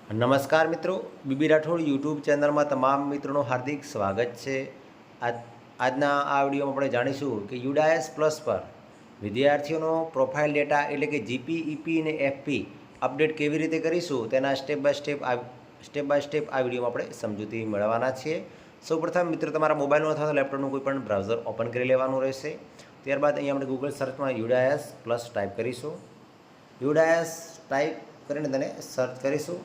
નમસ્કાર મિત્રો, BB Rathod YouTube ચેનલમાં તમામ મિત્રોનું હાર્દિક સ્વાગત છે. આજના આ વિડીયોમાં આપણે જાણીશું કે યુડાએસ પ્લસ પર વિદ્યાર્થીઓનો પ્રોફાઇલ ડેટા એટલે કે જીપી, ઈપી અને એફપી અપડેટ કેવી રીતે કરીશું તેના સ્ટેપ બાય સ્ટેપ આ વિડીયોમાં આપણે સમજૂતી મેળવવાના છીએ. સૌપ્રથમ મિત્રો તમારા મોબાઈલનું અથવા લેપટોપનું કોઈ પણ બ્રાઉઝર ઓપન કરી લેવાનું રહેશે. ત્યારબાદ અહીંયા આપણે ગૂગલ સર્ચમાં યુડાએસ પ્લસ ટાઈપ કરીશું. યુડાએસ ટાઈપ કરીને તેને સર્ચ કરીશું.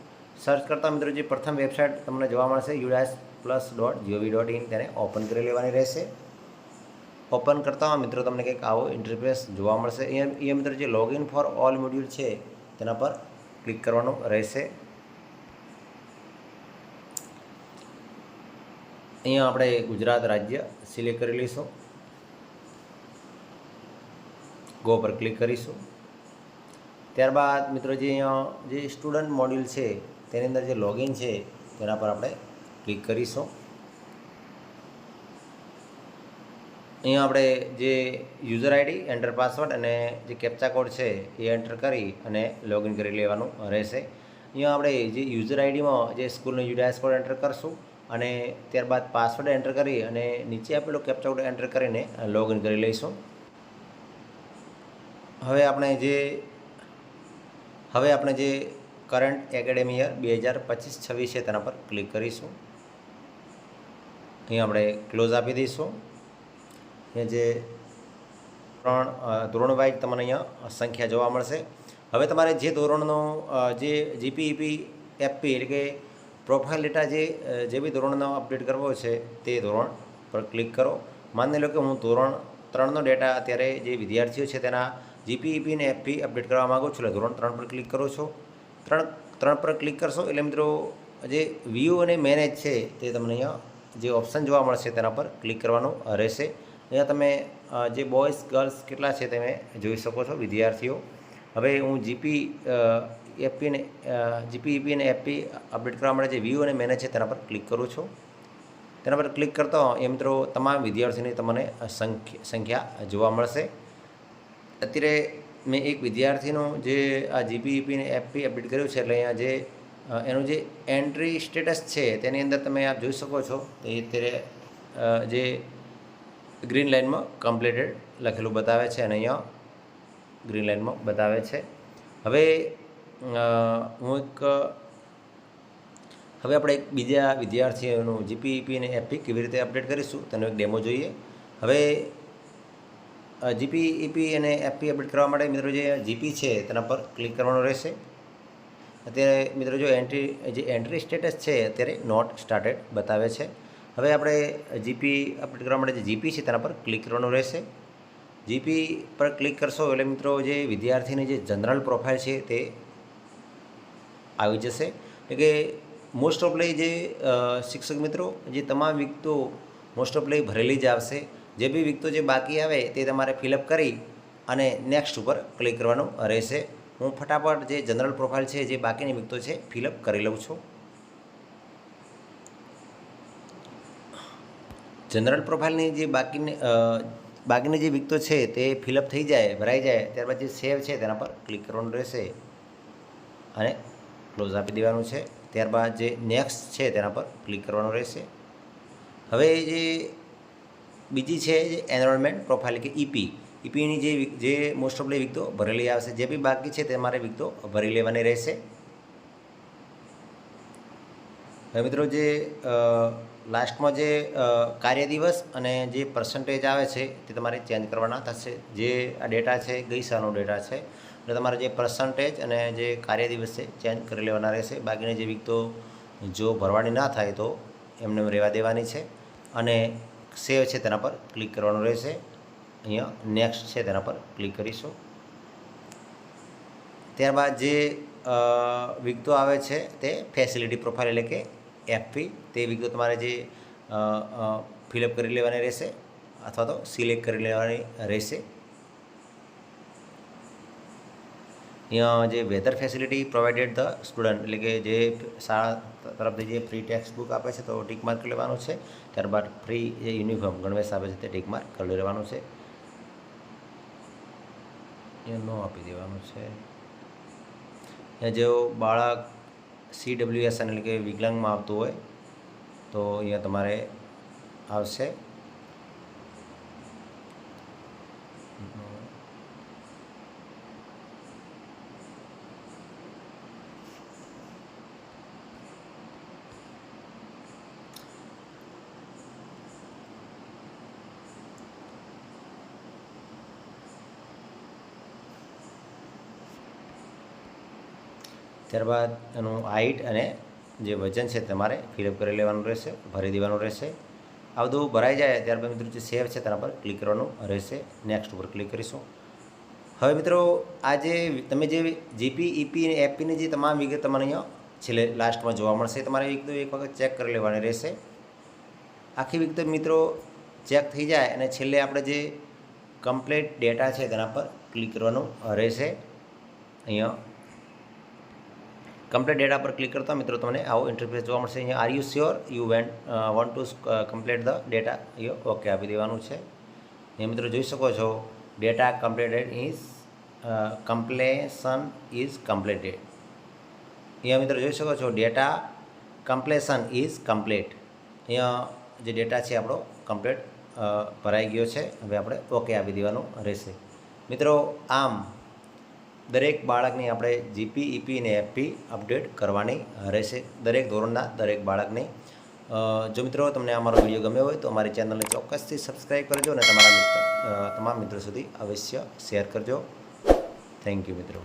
સર્ચ કરતાં મિત્રો જે પ્રથમ વેબસાઇટ તમને જોવા મળશે udas+.gov.in તેને ઓપન કરી લેવાની રહેશે. ઓપન કરતાં મિત્રો તમને કંઈક આવો ઇન્ટરફેસ જોવા મળશે. અહીંયા મિત્રો જે લોગિન ફોર ઓલ મોડ્યુલ છે તેના પર ક્લિક કરવાનું રહેશે. અહીંયા આપણે ગુજરાત રાજ્ય સિલેક્ટ કરી લઈશું. ગો પર ક્લિક કરીશું. ત્યારબાદ મિત્રો જે અહીંયા જે સ્ટુડન્ટ મોડ્યુલ છે તેની અંદર જે લોગિન છે તેના પર આપણે ક્લિક કરીશું. અહીંયા આપણે જે યુઝર આઈડી, એન્ટર પાસવર્ડ અને જે કેપ્ચા કોડ છે એ એન્ટર કરી અને લોગિન કરી લેવાનું રહેશે. અહીંયા આપણે જે યુઝર આઈડીમાં જે સ્કૂલનો યુડાએસ કોડ એન્ટર કરશું અને ત્યારબાદ પાસવર્ડ એન્ટર કરી અને નીચે આપેલો કેપ્ચા કોડ એન્ટર કરીને લોગિન કરી લઈશું. હવે આપણે જે કરંટ એકેડેમી યર 2025-26 છે તેના પર ક્લિક કરીશું. અહીં આપણે ક્લોઝ આપી દઈશું. અહીંયા જે ધોરણ વાઇઝ તમને અહીંયા સંખ્યા જોવા મળશે. હવે તમારે જે ધોરણનો જે જીપીઈપી એફપી એટલે કે પ્રોફાઇલ ડેટા જે બી ધોરણનો અપડેટ કરવો છે તે ધોરણ પર ક્લિક કરો. માની લો કે હું ધોરણ 3નો ડેટા અત્યારે જે વિદ્યાર્થીઓ છે તેના જીપીઈપી અને એફપી અપડેટ કરવા માગું છું એટલે ધોરણ 3 પર ક્લિક કરો છો. 3 પર ક્લિક કરશો એટલે મિત્રો જે વ્યૂ અને મેનેજ છે તે તમને અહીંયા જે ઓપ્શન જોવા મળશે તેના પર ક્લિક કરવાનું રહેશે. અહીંયા તમે જે બોયઝ ગર્લ્સ કેટલા છે તમે જોઈ શકો છો વિદ્યાર્થીઓ. હવે હું જીપીઈપી અને એફપી અપડેટ કરવા માટે જે વ્યૂ અને મેનેજ છે તેના પર ક્લિક કરું છું. તેના પર ક્લિક કરતો એ મિત્રો તમામ વિદ્યાર્થીઓની તમને સંખ્યા જોવા મળશે. અત્યારે મેં એક વિદ્યાર્થીનું જે આ જીપીઈપી અને એફપી અપડેટ કર્યું છે એટલે અહીંયા જે એનું જે એન્ટ્રી સ્ટેટસ છે તેની અંદર તમે આપ જોઈ શકો છો એ અત્યારે જે ગ્રીન લાઇનમાં કમ્પ્લીટેડ લખેલું બતાવે છે અને અહીંયા ગ્રીન લાઇનમાં બતાવે છે. હવે આપણે એક બીજા વિદ્યાર્થીઓનું જીપીઈપી અને એફપી કેવી રીતે અપડેટ કરીશું તેનો એક ડેમો જોઈએ. હવે જીપીઈપી અને એફપી અપડેટ કરવા માટે મિત્રો જે જીપી છે તેના પર ક્લિક કરવાનું રહેશે. અત્યારે મિત્રો જે એન્ટ્રી સ્ટેટસ છે અત્યારે નોટ સ્ટાર્ટેડ બતાવે છે. હવે આપણે જીપી અપડેટ કરવા માટે જે જીપી છે તેના પર ક્લિક કરવાનું રહેશે. જીપી પર ક્લિક કરશો એટલે મિત્રો જે વિદ્યાર્થીની જે જનરલ પ્રોફાઇલ છે તે આવી જશે. એટલે કે મોસ્ટ ઓફલી જે શિક્ષક મિત્રો જે તમામ વિગતો મોસ્ટ ઓફલી ભરેલી જ આવશે. જે બી વિગતો જે બાકી આવે તે તમારે ફિલઅપ કરી અને નેક્સ્ટ ઉપર ક્લિક કરવાનું રહેશે. હું ફટાફટ જે જનરલ પ્રોફાઇલ છે જે બાકીની વિગતો છે ફિલઅપ કરી લઉં છું. જનરલ પ્રોફાઇલની જે બાકીની જે વિગતો છે તે ફિલઅપ થઈ જાય, ભરાઈ જાય ત્યારબાદ જે સેવ છે તેના પર ક્લિક કરવાનું રહેશે અને ક્લોઝ આપી દેવાનું છે. ત્યારબાદ જે નેક્સ્ટ છે તેના પર ક્લિક કરવાનું રહેશે. હવે બીજી છે જે એનરોલમેન્ટ પ્રોફાઇલ કે ઈપીની જે મોસ્ટ ઓફલી વિગતો ભરેલી આવશે. જે બી બાકી છે તે મારે વિગતો ભરી લેવાની રહેશે. હવે મિત્રો જે લાસ્ટમાં જે કાર્ય દિવસ અને જે પર્સન્ટેજ આવે છે તે તમારે ચેન્જ કરવાના થશે. જે આ ડેટા છે ગઈ સાલનો ડેટા છે એટલે તમારે જે પર્સન્ટેજ અને જે કાર્ય દિવસ છે ચેન્જ કરી લેવાના રહેશે. બાકીની જે વિગતો જો ભરવાની ના થાય તો એમને રહેવા દેવાની છે અને સેવ છે તેના પર ક્લિક કરવાનું રહેશે. અહીંયા નેક્સ્ટ છે તેના પર ક્લિક કરીશું. ત્યારબાદ જે વિગતો આવે છે તે ફેસિલિટી પ્રોફાઇલ એટલે કે એફપી તે વિગતો તમારે જે ફિલઅપ કરી લેવાની રહેશે અથવા તો સિલેક્ટ કરી લેવાની રહેશે. અહીંયા જે whether facility provided the student એટલે કે જે શાળા તરફથી જે ફ્રી ટેક્સ્ટ બુક આપે છે તો ટીક માર્ક કરી લેવાનું છે. ત્યારબાદ ફ્રી જે યુનિફોર્મ ગણવેશ આપે છે તે ટીક માર્ક કરી લેવાનું છે. એ નો આપી દેવાનું છે. જો બાળક CWSN એટલે કે વિકલાંગમાં આવતું હોય તો અહીંયા તમારે આવશે. ત્યારબાદ એનું હાઇટ અને જે વજન છે તમારે ફિલઅપ કરી લેવાનું રહેશે, ભરી દેવાનું રહેશે. આ બધું ભરાઈ જાય ત્યારબાદ મિત્રો જે સેવ છે તેના પર ક્લિક કરવાનું રહેશે. નેક્સ્ટ ઉપર ક્લિક કરીશું. હવે મિત્રો આ જે તમે જે જીપી, ઈપી અને એફપીની જે તમામ વિગત તમને અહીંયા છેલ્લે લાસ્ટમાં જોવા મળશે. તમારે એક વખત ચેક કરી લેવાની રહેશે. આખી વિગત મિત્રો ચેક થઈ જાય અને છેલ્લે આપણે જે કમ્પ્લીટ ડેટા છે તેના પર ક્લિક કરવાનું રહેશે. અહીંયા કમ્પ્લીટ ડેટા પર ક્લિક કરતા મિત્રો તમને આવો ઇન્ટરફેસ જોવા મળશે. અહીંયા are you sure you want to complete the data, અહીંયા ઓકે આપી દેવાનું છે. એ મિત્રો જોઈ શકો છો data completed is completion is completed. અહીંયા મિત્રો જોઈ શકો છો ડેટા કમ્પ્લેશન ઇઝ કમ્પ્લીટ. અહીંયા જે ડેટા છે આપણો કમ્પ્લીટ ભરાઈ ગયો છે. હવે આપણે ઓકે આપી દેવાનું રહેશે. મિત્રો આમ દરેક બાળકની આપણે જીપી, ઈપી અને એફપી અપડેટ કરવાની રહેશે, દરેક ધોરણના દરેક બાળકને. જો મિત્રો તમને અમારો વિડીયો ગમ્યો હોય તો અમારી ચેનલને ચોક્કસથી સબસ્ક્રાઈબ કરજો અને તમારા તમામ મિત્રો સુધી અવશ્ય શેર કરજો. થેન્ક યુ મિત્રો.